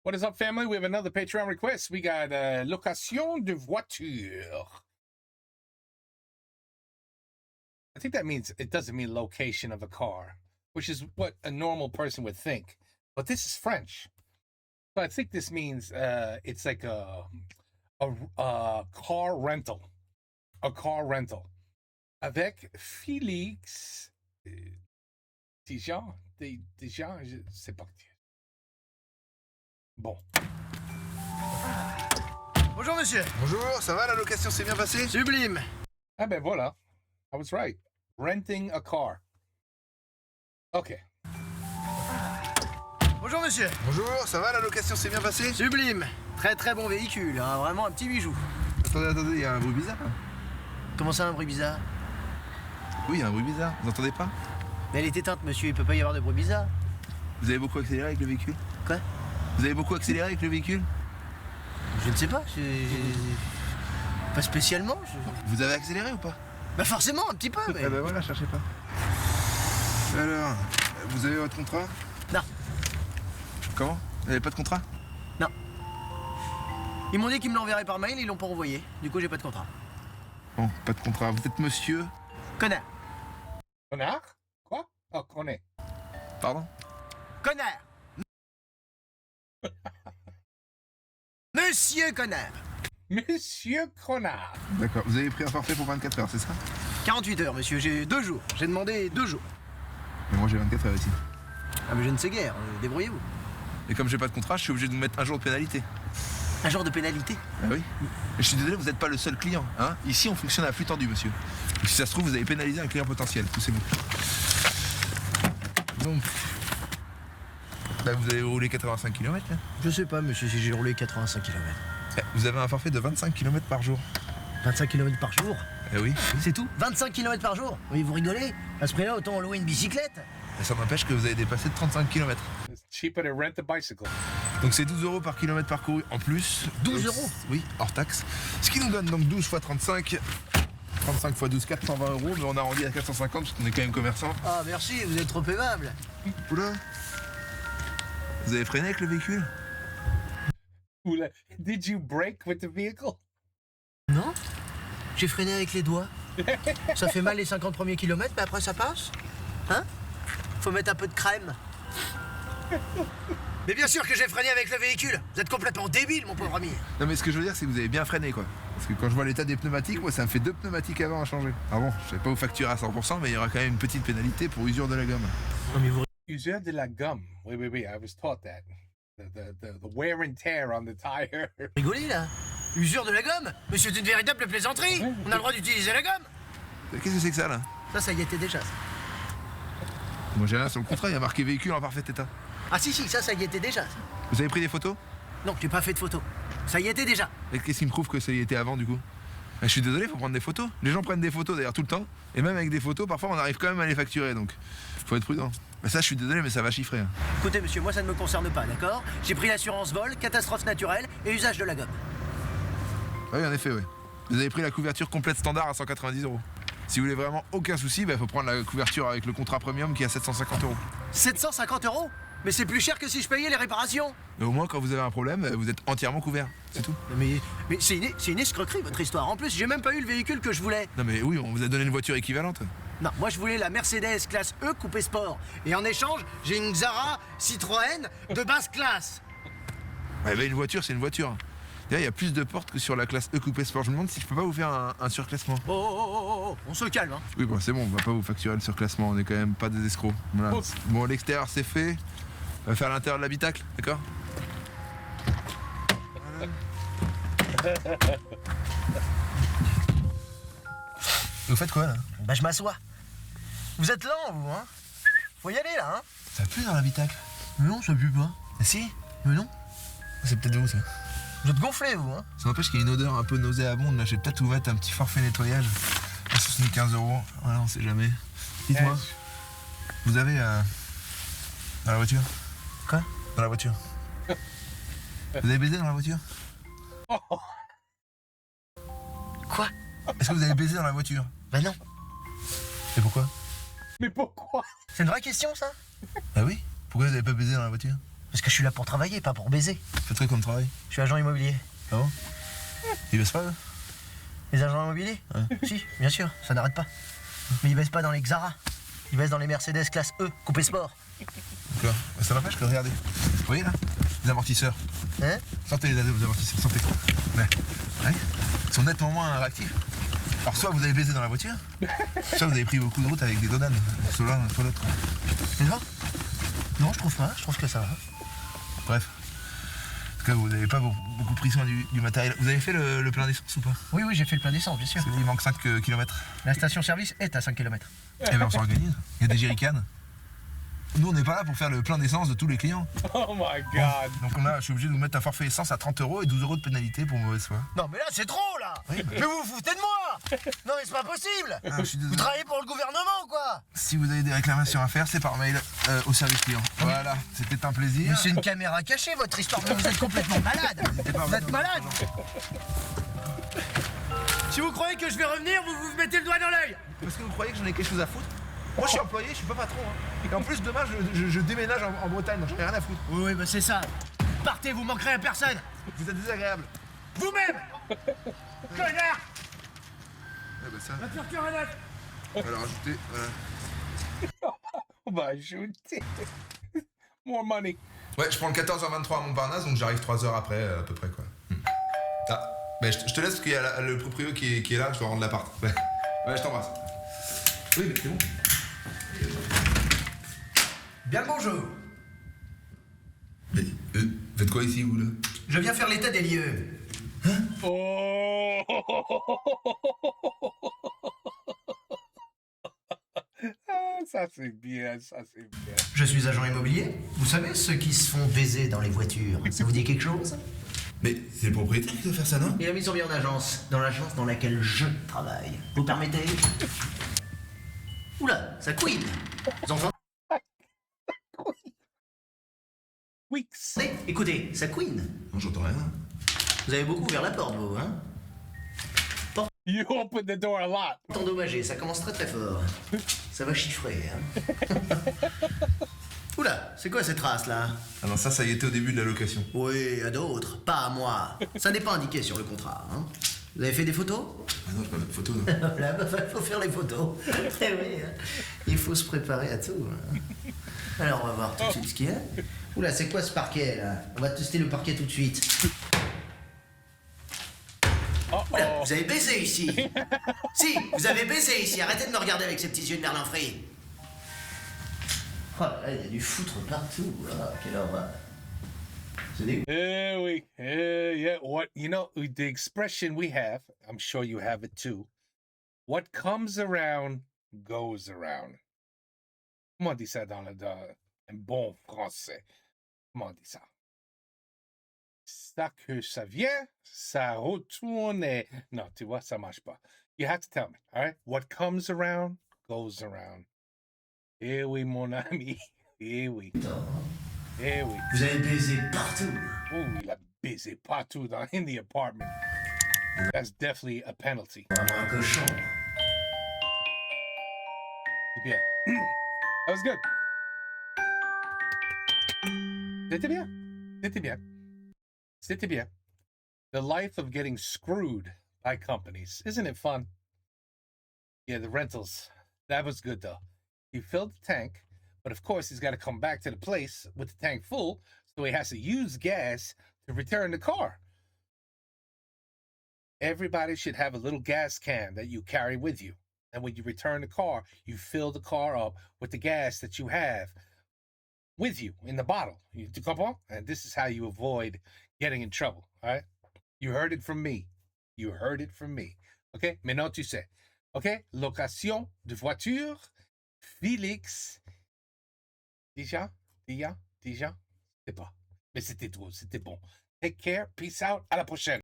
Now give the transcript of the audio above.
What is up, family? We have another Patreon request. We got location de voiture. I think that means it doesn't mean location of a car, which is what a normal person would think. But this is French, so I think this means it's like a car rental, a car rental. Avec Félix Dijon, c'est parti. Bon. Bonjour monsieur. Bonjour, ça va, la location s'est bien passée? Sublime. Ah ben voilà. I was right. Renting a car. Okay. Bonjour monsieur. Bonjour, ça va, la location s'est bien passée? Sublime. Très très bon véhicule, hein, vraiment un petit bijou. Attendez, il y a un bruit bizarre. Comment ça, un bruit bizarre? Oui, il y a un bruit bizarre, vous entendez pas? Mais elle est éteinte monsieur, il peut pas y avoir de bruit bizarre. Vous avez beaucoup accéléré avec le véhicule? Quoi? Vous avez beaucoup accéléré avec le véhicule? Je ne sais pas, pas spécialement. Vous avez accéléré ou pas? Bah forcément, un petit peu, mais... Ah bah voilà, cherchez pas. Alors, vous avez votre contrat? Non. Comment? Vous n'avez pas de contrat? Non. Ils m'ont dit qu'ils me l'enverraient par mail et ils l'ont pas envoyé. Du coup, j'ai pas de contrat. Bon, pas de contrat. Vous êtes monsieur? Connard. Connard? Quoi? Oh, connais. Pardon? Connard. Monsieur Connard. Monsieur Connard. D'accord, vous avez pris un forfait pour 24 heures, c'est ça? 48 heures monsieur, j'ai 2 jours. J'ai demandé 2 jours. Mais moi j'ai 24 heures ici. Ah mais je ne sais guère, débrouillez-vous. Et comme j'ai pas de contrat, je suis obligé de vous mettre un jour de pénalité. Un genre de pénalité. Ah oui? Mais je suis désolé, vous n'êtes pas le seul client. Hein? Ici, on fonctionne à flux tendu, monsieur. Donc, si ça se trouve, vous avez pénalisé un client potentiel. Poussez-vous. Donc, là, vous avez roulé 85 km. Là. Je sais pas monsieur si j'ai roulé 85 km. Vous avez un forfait de 25 km par jour. 25 km par jour? Eh oui. C'est tout? 25 km par jour? Oui, vous rigolez? À ce prix-là, autant louer une bicyclette. Et ça n'empêche que vous avez dépassé de 35 km. It's cheaper to rent a bicycle. Donc c'est 12 € par kilomètre parcouru en plus. 12 donc, €? Oui, hors taxe. Ce qui nous donne donc 12 x 35. 35 x 12, 420 €, mais on arrondit à 450 parce qu'on est quand même commerçant. Ah merci, vous êtes trop aimable. Oula. Vous avez freiné avec le véhicule? Did you brake with the vehicle? Non? J'ai freiné avec les doigts. Ça fait mal les 50 premiers kilomètres, mais après ça passe. Hein? Faut mettre un peu de crème. Mais bien sûr que j'ai freiné avec le véhicule. Vous êtes complètement débile, mon pauvre ami. Non mais ce que je veux dire c'est que vous avez bien freiné quoi. Parce que quand je vois l'état des pneumatiques, moi ça me fait 2 pneumatiques avant à changer. Ah bon, je vais pas vous facturer à 100%, mais il y aura quand même une petite pénalité pour usure de la gomme. Non mais vous... Usure de la gomme. Oui, I was taught that. The wear and tear on the tire. rigolez là? Usure de la gomme? Mais c'est une véritable plaisanterie. On a le droit d'utiliser la gomme. Qu'est-ce que c'est que ça là? Ça y était déjà. Moi j'ai rien sur le contrat, il y a marqué véhicule en parfait état. Ah si, ça y était déjà. Vous avez pris des photos? Non, j'ai pas fait de photo. Ça y était déjà. Et qu'est-ce qui me prouve que ça y était avant du coup? Je suis désolé, il faut prendre des photos. Les gens prennent des photos d'ailleurs tout le temps. Et même avec des photos, parfois on arrive quand même à les facturer, donc faut être prudent. Mais ça je suis désolé, mais ça va chiffrer. Hein. Écoutez monsieur, moi ça ne me concerne pas, d'accord? J'ai pris l'assurance vol, catastrophe naturelle et usage de la gomme. Ah oui en effet, ouais. Vous avez pris la couverture complète standard à 190 €. Si vous voulez vraiment aucun souci, il faut prendre la couverture avec le contrat premium qui est à 750 €. 750 €? Mais c'est plus cher que si je payais les réparations. Mais au moins quand vous avez un problème, vous êtes entièrement couvert, c'est tout. Mais c'est une escroquerie votre histoire. En plus, j'ai même pas eu le véhicule que je voulais. Non mais oui, on vous a donné une voiture équivalente. Non, moi je voulais la Mercedes classe E coupé sport. Et en échange, j'ai une Zara Citroën de basse classe. Ouais, mais une voiture, c'est une voiture. D'ailleurs, il y a plus de portes que sur la classe E coupé sport. Je me demande si je peux pas vous faire un surclassement. Oh, on se calme, hein. Oui, bon, c'est bon, on va pas vous facturer le surclassement, on est quand même pas des escrocs. Voilà. Bon, l'extérieur c'est fait. On va faire l'intérieur de l'habitacle, d'accord? Voilà. Vous faites quoi là? Bah je m'assois. Vous êtes lent, vous, hein? Faut y aller, là, hein? Ça pue dans l'habitacle? Mais non, ça pue pas. Ah, si? Mais non. C'est peut-être vous ça. Vous êtes gonflé, vous, hein? Ça n'empêche qu'il y a une odeur un peu nauséabonde. Là, je vais peut-être vous mettre un petit forfait nettoyage. À 75 €. Voilà, on sait jamais. Dites-moi, vous avez dans la voiture? Quoi? Dans la voiture. Vous avez baisé dans la voiture? Quoi? Est-ce que vous avez baisé dans la voiture? Bah non. Et pourquoi? Mais pourquoi? C'est une vraie question, ça? Bah oui. Pourquoi vous avez pas baisé dans la voiture? Parce que je suis là pour travailler, pas pour baiser. Faites quoi comme travail? Je suis agent immobilier. Ah bon? Ils baissent pas, eux? Les agents immobiliers? Si, bien sûr, ça n'arrête pas. Mais ils baissent pas dans les Xara. Ils baissent dans les Mercedes classe E, coupé sport. Quoi? Ça n'empêche que regardez. Vous voyez là? Les amortisseurs. Hein? Sentez les amortisseurs, sentez. Ouais. Ils sont nettement moins réactifs. Alors soit vous avez baisé dans la voiture, soit vous avez pris beaucoup de route avec des dodanes. Soit l'un, soit l'autre. Mais non? Non, je trouve pas. Je trouve que ça va. Bref. En tout cas, vous n'avez pas beaucoup pris soin du matériel. Vous avez fait le plein d'essence ou pas? Oui, j'ai fait le plein d'essence, bien sûr. Il manque 5 km. La station-service est à 5 km. Eh bien, on s'organise. Il y a des jerrycans. Nous, on n'est pas là pour faire le plein d'essence de tous les clients. Oh my God. Donc je suis obligé de vous mettre un forfait essence à 30 € et 12 € de pénalité pour mauvaise foi. Non, mais là, c'est trop, là. Oui, bah. Mais vous vous foutez de moi. Non, mais c'est pas possible. Ah, je suis désolé. Vous travaillez pour le gouvernement, quoi. Si vous avez des réclamations à faire, c'est par mail au service client. Voilà, c'était un plaisir. Mais c'est une caméra cachée, votre histoire. Mais vous êtes complètement malade. Vous êtes malade. Si vous croyez que je vais revenir, vous vous mettez le doigt dans l'œil. Parce que vous croyez que j'en ai quelque chose à foutre? Moi, je suis employé, je suis pas patron. Hein. Et en plus, demain, je déménage en Bretagne, donc j'en ai rien à foutre. Oui, bah c'est ça. Partez, vous manquerez à personne. Vous êtes désagréable. Vous-même. Connard. Ah bah ça, La torture honnête. on va le rajouter, voilà. On va ajouter. More money. Ouais, je prends le 14h23 à Montparnasse, donc j'arrive 3 heures après, à peu près, quoi. Ah, mais je te laisse parce qu'il y a le proprio qui est là, je dois rendre l'appart. Ouais, je t'embrasse. Oui, mais c'est bon. Bien le bonjour. Mais, faites quoi ici, vous, là? Je viens faire l'état des lieux. Oh. Ah, ça c'est bien, ça c'est bien. Je suis agent immobilier. Vous savez, ceux qui se font baiser dans les voitures. Ça vous dit quelque chose? Mais c'est le propriétaire qui doit faire ça, non? Il a mis son bien en agence. Dans l'agence dans laquelle je travaille. Vous permettez? Oula, ça couine. Vous entendez? Weeks. Écoutez, ça couine. Non, j'entends rien. Vous avez beaucoup ouvert la porte, vous, hein? You open the door a lot. Endommagé, ça commence très très fort. Ça va chiffrer, hein? Oula, c'est quoi cette race là? Ah non, ça y était au début de la location. Oui, à d'autres, pas à moi. Ça n'est pas indiqué sur le contrat, hein? Vous avez fait des photos? Ah non, j'ai pas de photo, non. Voilà, bah, faut faire les photos. Eh oui, hein. Il faut se préparer à tout. Hein. Alors, on va voir tout de suite ce qu'il y a. Oula, c'est quoi ce parquet là? On va tester le parquet tout de suite. Oula, vous avez baisé ici. Si, vous avez baisé ici. Arrêtez de me regarder avec ces petits yeux de merlin frit. Oh là, il y a du foutre partout. Ah, quelle horreur. C'est dégueu. Yeah. What the expression we have, I'm sure you have it too. What comes around goes around. Comment on dit ça dans un bon français? Comment on dit ça? Ça que ça vient, ça retourne. Non, tu vois, ça marche pas. You have to tell me, all right? What comes around goes around. Eh oui, mon ami. Eh oui. Eh oui. Vous avez baisé partout. Oh, il a baisé partout in the apartment. That's definitely a penalty. Vraiment un cochon. Yeah. That was good. C'était bien. C'était bien. C'était bien. The life of getting screwed by companies. Isn't it fun? Yeah, the rentals. That was good, though. He filled the tank, but of course he's got to come back to the place with the tank full, so he has to use gas to return the car. Everybody should have a little gas can that you carry with you. And when you return the car, you fill the car up with the gas that you have with you in the bottle. You comprends? And this is how you avoid getting in trouble. All right? You heard it from me. You heard it from me. OK? Maintenant, tu sais. OK? Location de voiture. Félix. Déjà? C'est pas. Mais c'était drôle. C'était bon. Take care. Peace out. À la prochaine.